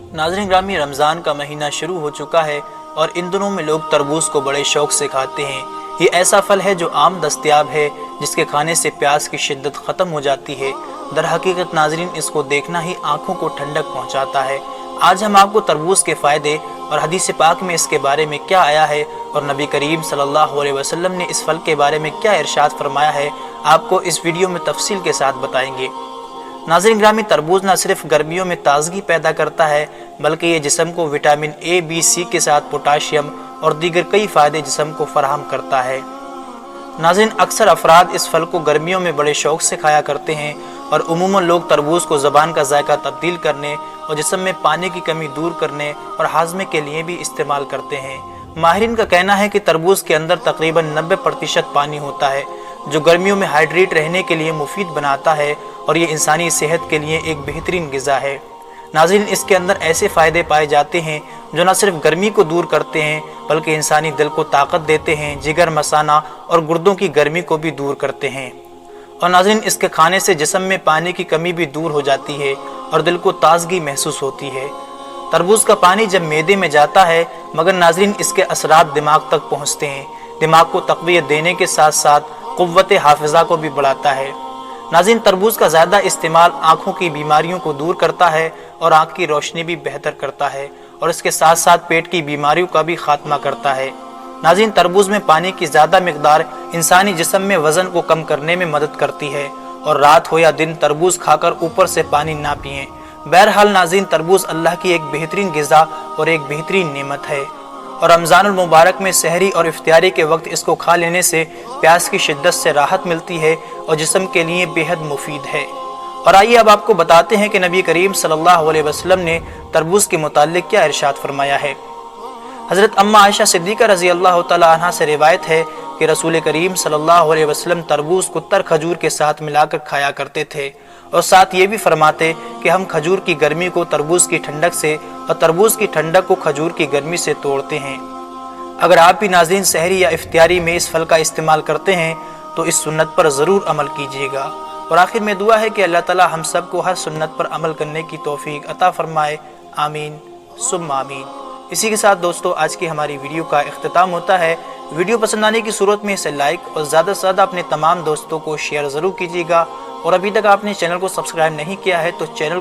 नाज़रीन ग्रामी, रमज़ान का महीना शुरू हो चुका है और इन दिनों में लोग तरबूज को बड़े शौक़ से खाते हैं। ये ऐसा फल है जो आम दस्तयाब है, जिसके खाने से प्यास की शिद्दत ख़त्म हो जाती है। दर हकीकत नाज़रीन, इसको देखना ही आँखों को ठंडक पहुँचाता है। आज हम आपको तरबूज के फ़ायदे और हदीस पाक में इसके बारे में क्या आया है और नबी करीम सल्लल्लाहु अलैहि वसल्लम ने इस फल के बारे में क्या इरशाद फरमाया है, आपको इस वीडियो में तफसील के साथ बताएंगे। नाज़रीन ग्रामी, तरबूज न सिर्फ गर्मियों में ताज़गी पैदा करता है, बल्कि ये जिस्म को विटामिन ए, बी, सी के साथ पोटाशियम और दीगर कई फ़ायदे जिस्म को फराहम करता है। नाज़रीन, अक्सर अफराद इस फल को गर्मियों में बड़े शौक़ से खाया करते हैं और उमूमन लोग तरबूज को ज़बान का जायका तब्दील करने और जिस्म में पानी की कमी दूर करने और हाजमे के लिए भी इस्तेमाल करते हैं। माहिरीन का कहना है कि तरबूज के अंदर तकरीबन 90% पानी होता है, जो गर्मियों में हाइड्रेट रहने के लिए मुफीद बनाता है और ये इंसानी सेहत के लिए एक बेहतरीन ग़िज़ा है। नाज़रीन, इसके अंदर ऐसे फ़ायदे पाए जाते हैं जो न सिर्फ गर्मी को दूर करते हैं, बल्कि इंसानी दिल को ताकत देते हैं, जिगर, मसाना और गुर्दों की गर्मी को भी दूर करते हैं। और नाज़रीन, इसके खाने से जिस्म में पानी की कमी भी दूर हो जाती है और दिल को ताजगी महसूस होती है। तरबूज का पानी जब मैदे में जाता है, मगर नाज़रीन इसके असरात दिमाग तक पहुँचते हैं, दिमाग को तक़वियत देने के साथ साथ क़ुव्वत हाफ़िज़ा को भी बढ़ाता है। नाज़रीन, तरबूज का ज़्यादा इस्तेमाल आँखों की बीमारियों को दूर करता है और आँख की रोशनी भी बेहतर करता है और इसके साथ साथ पेट की बीमारियों का भी खात्मा करता है। नाज़रीन, तरबूज में पानी की ज़्यादा मिकदार इंसानी जिस्म में वज़न को कम करने में मदद करती है और रात हो या दिन तरबूज खाकर ऊपर से पानी ना पिएं। बहरहाल नाज़रीन, तरबूज अल्लाह की एक बेहतरीन ग़िज़ा और एक बेहतरीन नेमत है और रमज़ानुल मुबारक में सहरी और इफ्तियारी के वक्त इसको खा लेने से प्यास की शिद्दत से राहत मिलती है और जिस्म के लिए बेहद मुफीद है। और आइए अब आपको बताते हैं कि नबी करीम सल्लल्लाहु अलैहि वसल्लम ने तरबूज के मुताल्लिक क्या इरशाद फरमाया है। हज़रत अम्मा आयशा सिद्दीक़ा रज़ी अल्लाह तआला अन्हा से रिवायत है कि रसूल करीम सल्लल्लाहु अलैहि वसल्लम तरबूज को तर खजूर के साथ मिलाकर खाया करते थे और साथ ये भी फरमाते कि हम खजूर की गर्मी को तरबूज की ठंडक से और तरबूज की ठंडक को खजूर की गर्मी से तोड़ते हैं। अगर आप भी नाज़रीन सहरी या इफ्तियारी में इस फल का इस्तेमाल करते हैं तो इस सुन्नत पर ज़रूर अमल कीजिएगा। और आखिर में दुआ है कि अल्लाह ताला हम सब को हर सुन्नत पर अमल करने की तौफीक अता फरमाए। आमीन सुम्मा आमीन। इसी के साथ दोस्तों, आज की हमारी वीडियो का इख्तिताम होता है। वीडियो पसंद आने की सूरत में इसे लाइक और ज़्यादा से ज़्यादा अपने तमाम दोस्तों को शेयर ज़रूर कीजिएगा। और अभी तक आपने चैनल को सब्सक्राइब नहीं किया है तो चैनल